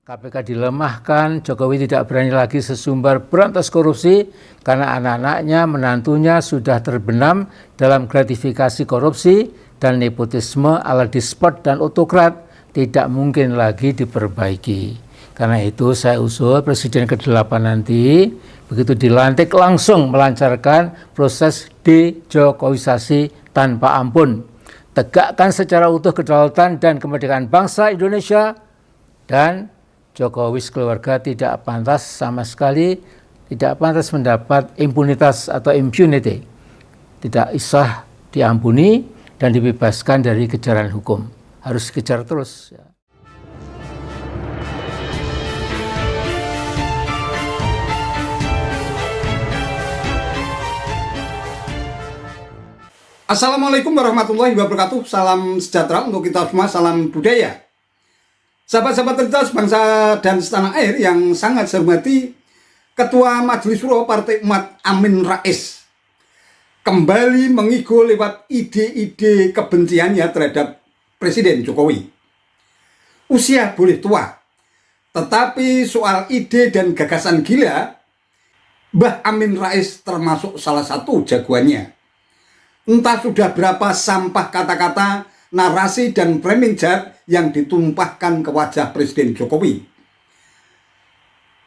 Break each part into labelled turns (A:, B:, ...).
A: KPK dilemahkan, Jokowi tidak berani lagi sesumbar berantas korupsi karena anak-anaknya, menantunya sudah terbenam dalam gratifikasi korupsi dan nepotisme ala despot dan autokrat tidak mungkin lagi diperbaiki. Karena itu saya usul Presiden ke-8 nanti begitu dilantik langsung melancarkan proses dejokowisasi tanpa ampun. Tegakkan secara utuh kedaulatan dan kemerdekaan bangsa Indonesia, dan Jokowi keluarga tidak pantas sama sekali, tidak pantas mendapat impunitas atau impunity. Tidak isah diampuni dan dibebaskan dari kejaran hukum. Harus kejar terus.
B: Assalamualaikum warahmatullahi wabarakatuh. Salam sejahtera untuk kita semua, salam budaya. Sahabat-sahabat tercinta bangsa dan setanah air yang sangat saya hormati, Ketua Majelis Syuro Partai Umat Amin Rais kembali mengigo lewat ide-ide kebenciannya terhadap Presiden Jokowi. Usia boleh tua, tetapi soal ide dan gagasan gila, Mbah Amin Rais termasuk salah satu jagoannya. Entah sudah berapa sampah kata-kata, narasi dan framing jahat yang ditumpahkan ke wajah Presiden Jokowi.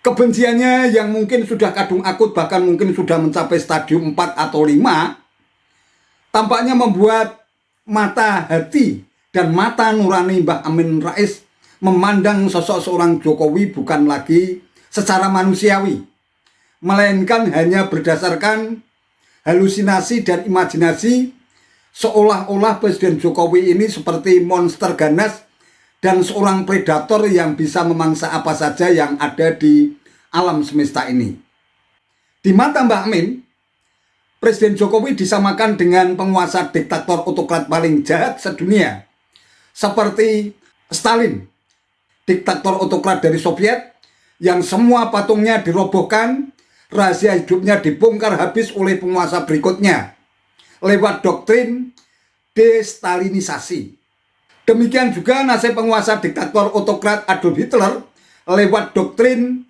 B: Kebenciannya yang mungkin sudah kadung akut, bahkan mungkin sudah mencapai stadium 4 atau 5, tampaknya membuat mata hati dan mata nurani Mbah Amin Rais memandang sosok seorang Jokowi bukan lagi secara manusiawi, melainkan hanya berdasarkan halusinasi dan imajinasi, seolah-olah Presiden Jokowi ini seperti monster ganas dan seorang predator yang bisa memangsa apa saja yang ada di alam semesta ini. Di mata Mbah Amin, Presiden Jokowi disamakan dengan penguasa diktator autokrat paling jahat sedunia, seperti Stalin, diktator autokrat dari Soviet yang semua patungnya dirobohkan, rahasia hidupnya dibongkar habis oleh penguasa berikutnya lewat doktrin destalinisasi. Demikian juga nasib penguasa diktator autokrat Adolf Hitler lewat doktrin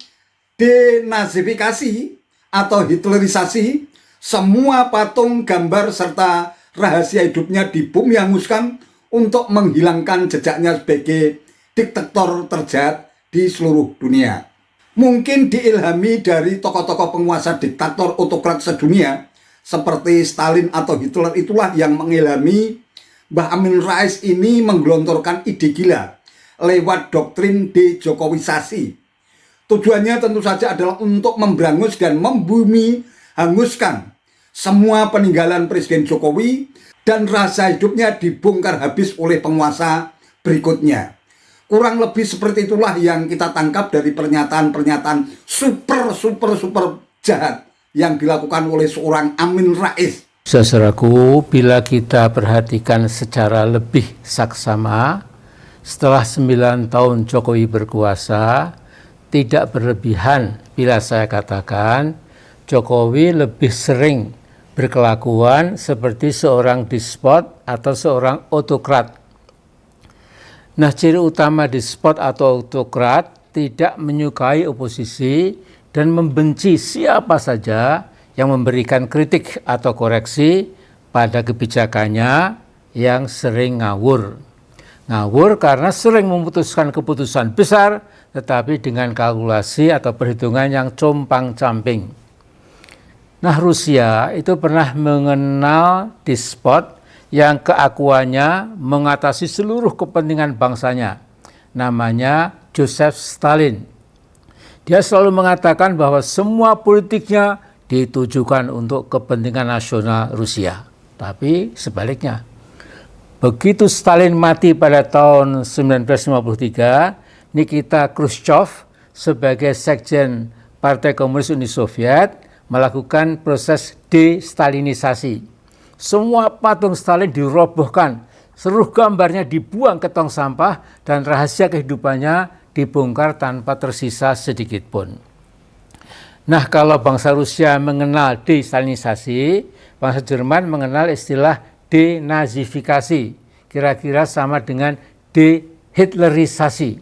B: denazifikasi atau hitlerisasi. Semua patung, gambar, serta rahasia hidupnya dibumi hanguskan untuk menghilangkan jejaknya sebagai diktator terjahat di seluruh dunia. Mungkin diilhami dari tokoh-tokoh penguasa diktator autokrat sedunia seperti Stalin atau Hitler, itulah yang mengilhami Mbah Amin Rais ini menggelontorkan ide gila lewat doktrin dejokowisasi. Tujuannya tentu saja adalah untuk memberangus dan membumi hanguskan semua peninggalan Presiden Jokowi dan rasa hidupnya dibongkar habis oleh penguasa berikutnya. Kurang lebih seperti itulah yang kita tangkap dari pernyataan-pernyataan super jahat yang dilakukan oleh seorang Amin Rais.
A: Saudaraku, bila kita perhatikan secara lebih saksama, setelah 9 tahun Jokowi berkuasa, tidak berlebihan bila saya katakan Jokowi lebih sering berkelakuan seperti seorang despot atau seorang autokrat. Nah, ciri utama despot atau autokrat tidak menyukai oposisi dan membenci siapa saja yang memberikan kritik atau koreksi pada kebijakannya yang sering ngawur. Ngawur karena sering memutuskan keputusan besar tetapi dengan kalkulasi atau perhitungan yang compang-camping. Nah, Rusia itu pernah mengenal despot yang keakuannya mengatasi seluruh kepentingan bangsanya. Namanya Joseph Stalin. Dia selalu mengatakan bahwa semua politiknya ditujukan untuk kepentingan nasional Rusia. Tapi sebaliknya, begitu Stalin mati pada tahun 1953, Nikita Khrushchev sebagai sekjen Partai Komunis Uni Soviet melakukan proses destalinisasi. Semua patung Stalin dirobohkan, seluruh gambarnya dibuang ke tong sampah, dan rahasia kehidupannya dibongkar tanpa tersisa sedikit pun. Nah, kalau bangsa Rusia mengenal destalinisasi, bangsa Jerman mengenal istilah denazifikasi. Kira-kira sama dengan dehitlerisasi.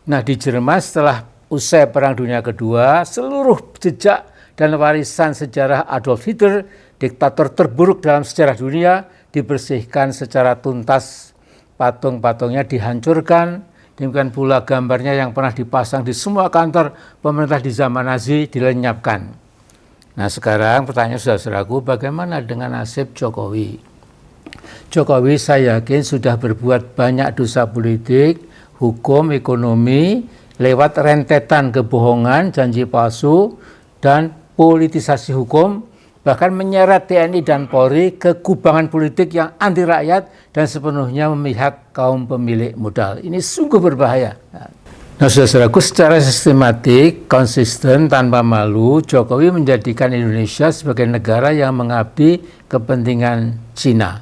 A: Nah, di Jerman setelah usai Perang Dunia Kedua, seluruh jejak dan warisan sejarah Adolf Hitler, diktator terburuk dalam sejarah dunia, dibersihkan secara tuntas. Patung-patungnya dihancurkan, demikian pula gambarnya yang pernah dipasang di semua kantor pemerintah di zaman Nazi dilenyapkan. Nah, sekarang pertanyaan saudara-saudaraku, bagaimana dengan nasib Jokowi? Jokowi saya yakin sudah berbuat banyak dosa politik, hukum, ekonomi, lewat rentetan kebohongan, janji palsu, dan politisasi hukum, bahkan menyeret TNI dan Polri ke kubangan politik yang anti rakyat dan sepenuhnya memihak kaum pemilik modal. Ini sungguh berbahaya. Nah, saudara-saudaraku, secara sistematik, konsisten, tanpa malu, Jokowi menjadikan Indonesia sebagai negara yang mengabdi kepentingan Cina.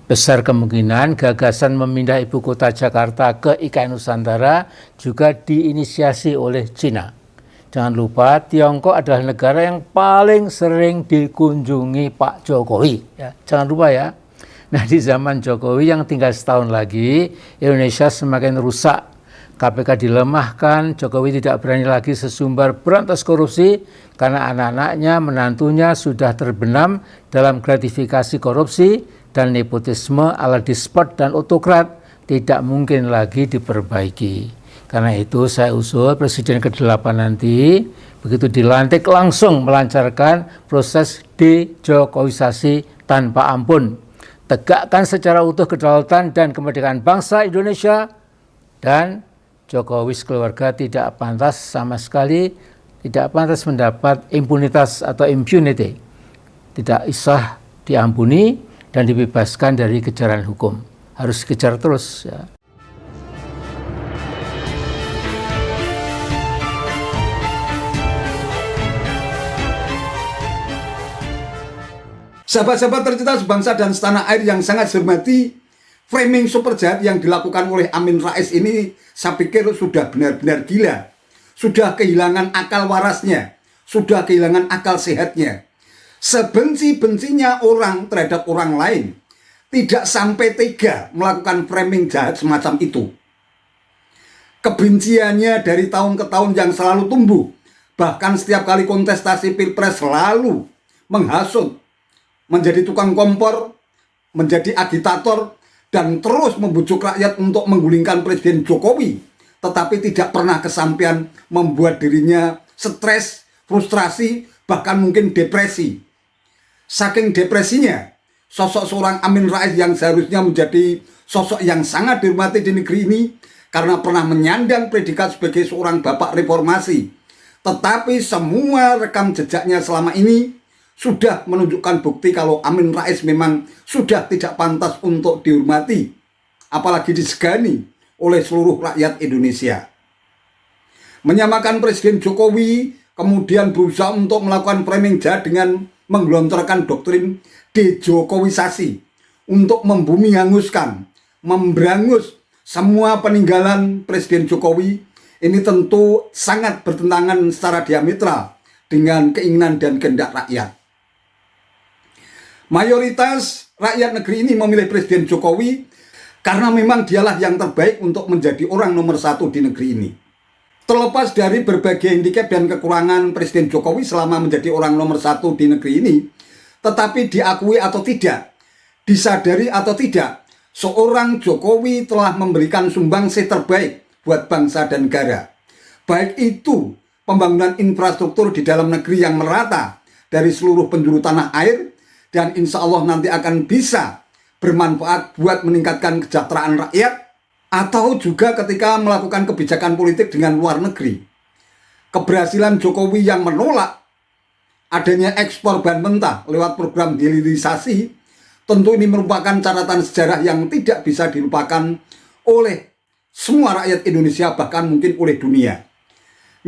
A: Besar kemungkinan gagasan memindah ibu kota Jakarta ke IKN Nusantara juga diinisiasi oleh Cina. Jangan lupa, Tiongkok adalah negara yang paling sering dikunjungi Pak Jokowi. Ya, jangan lupa ya. Nah, di zaman Jokowi yang tinggal setahun lagi, Indonesia semakin rusak. KPK dilemahkan, Jokowi tidak berani lagi sesumbar berantas korupsi karena anak-anaknya, menantunya sudah terbenam dalam gratifikasi korupsi dan nepotisme ala despot dan otokrat tidak mungkin lagi diperbaiki. Karena itu saya usul Presiden ke-8 nanti begitu dilantik langsung melancarkan proses dejokowisasi tanpa ampun. Tegakkan secara utuh kedaulatan dan kemerdekaan bangsa Indonesia, dan Jokowi keluarga tidak pantas sama sekali, tidak pantas mendapat impunitas atau impunity. Tidak isah diampuni dan dibebaskan dari kejaran hukum. Harus dikejar terus ya.
B: Sahabat-sahabat tercinta sebangsa dan setanah air yang sangat saya hormati, framing super jahat yang dilakukan oleh Amin Rais ini saya pikir sudah benar-benar gila. Sudah kehilangan akal warasnya, sudah kehilangan akal sehatnya. Sebenci-bencinya orang terhadap orang lain, tidak sampai tega melakukan framing jahat semacam itu. Kebenciannya dari tahun ke tahun yang selalu tumbuh. Bahkan setiap kali kontestasi pilpres selalu menghasut, menjadi tukang kompor, menjadi agitator, dan terus membujuk rakyat untuk menggulingkan Presiden Jokowi, tetapi tidak pernah kesampaian, membuat dirinya stres, frustrasi, bahkan mungkin depresi. Saking depresinya, sosok seorang Amin Rais yang seharusnya menjadi sosok yang sangat dihormati di negeri ini karena pernah menyandang predikat sebagai seorang bapak reformasi, tetapi semua rekam jejaknya selama ini sudah menunjukkan bukti kalau Amin Rais memang sudah tidak pantas untuk dihormati, apalagi disegani oleh seluruh rakyat Indonesia. Menyamakan Presiden Jokowi, kemudian berusaha untuk melakukan framing jahat dengan menggelontorkan doktrin dejokowisasi untuk membumi hanguskan, memberangus semua peninggalan Presiden Jokowi. Ini tentu sangat bertentangan secara diametral dengan keinginan dan kehendak rakyat. Mayoritas rakyat negeri ini memilih Presiden Jokowi karena memang dialah yang terbaik untuk menjadi orang nomor satu di negeri ini. Terlepas dari berbagai handicap dan kekurangan Presiden Jokowi selama menjadi orang nomor satu di negeri ini, tetapi diakui atau tidak, disadari atau tidak, seorang Jokowi telah memberikan sumbangsih terbaik buat bangsa dan negara. Baik itu pembangunan infrastruktur di dalam negeri yang merata dari seluruh penjuru tanah air, dan insya Allah nanti akan bisa bermanfaat buat meningkatkan kesejahteraan rakyat, atau juga ketika melakukan kebijakan politik dengan luar negeri. Keberhasilan Jokowi yang menolak adanya ekspor bahan mentah lewat program dihilirisasi, tentu ini merupakan catatan sejarah yang tidak bisa dilupakan oleh semua rakyat Indonesia, bahkan mungkin oleh dunia.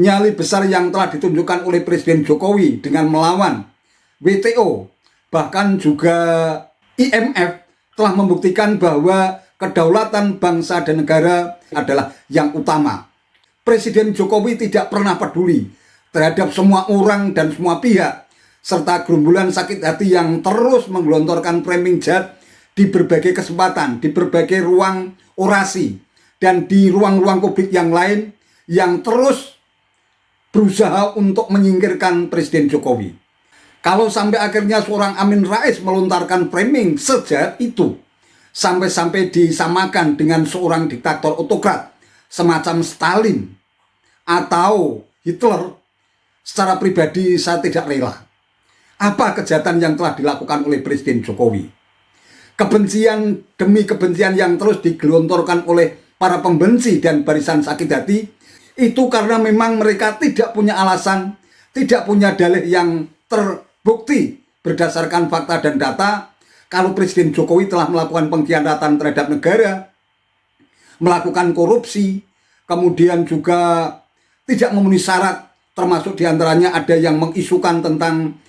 B: Nyali besar yang telah ditunjukkan oleh Presiden Jokowi dengan melawan WTO, bahkan juga IMF, telah membuktikan bahwa kedaulatan bangsa dan negara adalah yang utama. Presiden Jokowi tidak pernah peduli terhadap semua orang dan semua pihak, serta gerombolan sakit hati yang terus menggelontorkan framing jahat di berbagai kesempatan, di berbagai ruang orasi, dan di ruang-ruang publik yang lain yang terus berusaha untuk menyingkirkan Presiden Jokowi. Kalau sampai akhirnya seorang Amin Rais melontarkan framing sejahat itu, sampai-sampai disamakan dengan seorang diktator otokrat semacam Stalin atau Hitler, secara pribadi saya tidak rela. Apa kejahatan yang telah dilakukan oleh Presiden Jokowi? Kebencian demi kebencian yang terus digelontorkan oleh para pembenci dan barisan sakit hati, itu karena memang mereka tidak punya alasan, tidak punya dalih yang terbukti berdasarkan fakta dan data kalau Presiden Jokowi telah melakukan pengkhianatan terhadap negara, melakukan korupsi, kemudian juga tidak memenuhi syarat, termasuk diantaranya ada yang mengisukan tentang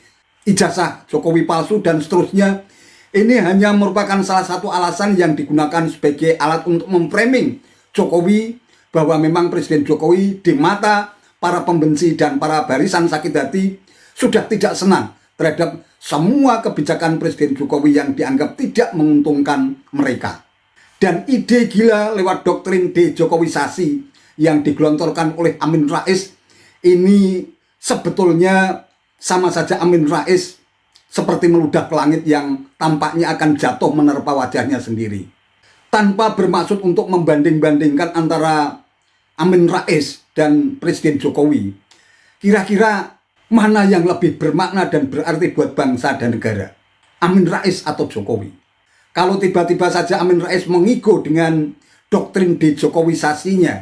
B: ijazah Jokowi palsu dan seterusnya. Ini hanya merupakan salah satu alasan yang digunakan sebagai alat untuk memframing Jokowi bahwa memang Presiden Jokowi di mata para pembenci dan para barisan sakit hati sudah tidak senang terhadap semua kebijakan Presiden Jokowi yang dianggap tidak menguntungkan mereka. Dan ide gila lewat doktrin dejokowisasi yang digelontorkan oleh Amin Rais ini sebetulnya sama saja Amin Rais seperti meludah ke langit yang tampaknya akan jatuh menerpa wajahnya sendiri. Tanpa bermaksud untuk membanding-bandingkan antara Amin Rais dan Presiden Jokowi, kira-kira mana yang lebih bermakna dan berarti buat bangsa dan negara? Amin Rais atau Jokowi? Kalau tiba-tiba saja Amin Rais mengigo dengan doktrin dejokowisasinya,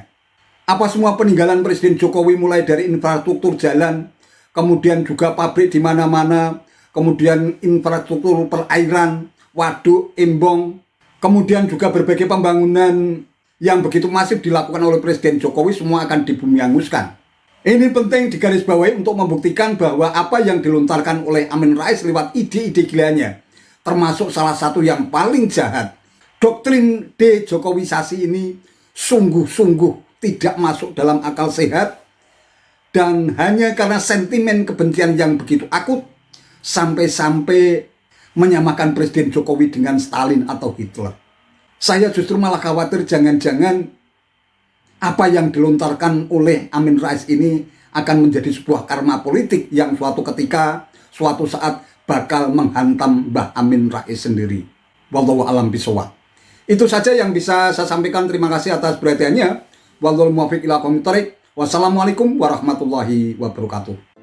B: apa semua peninggalan Presiden Jokowi mulai dari infrastruktur jalan, kemudian juga pabrik di mana-mana, kemudian infrastruktur perairan, waduk, embong, kemudian juga berbagai pembangunan yang begitu masif dilakukan oleh Presiden Jokowi semua akan dibumianguskan. Ini penting digarisbawahi untuk membuktikan bahwa apa yang dilontarkan oleh Amin Rais lewat ide-ide gilanya, termasuk salah satu yang paling jahat, doktrin dejokowisasi ini sungguh-sungguh tidak masuk dalam akal sehat, dan hanya karena sentimen kebencian yang begitu akut, sampai-sampai menyamakan Presiden Jokowi dengan Stalin atau Hitler. Saya justru malah khawatir jangan-jangan apa yang dilontarkan oleh Amin Rais ini akan menjadi sebuah karma politik yang suatu ketika, suatu saat bakal menghantam Mbah Amin Rais sendiri. Wallahu a'lam bishawab. Itu saja yang bisa saya sampaikan. Terima kasih atas perhatiannya. Wallahul muwaffiq ila aqwamit thoriq. Wassalamualaikum warahmatullahi wabarakatuh.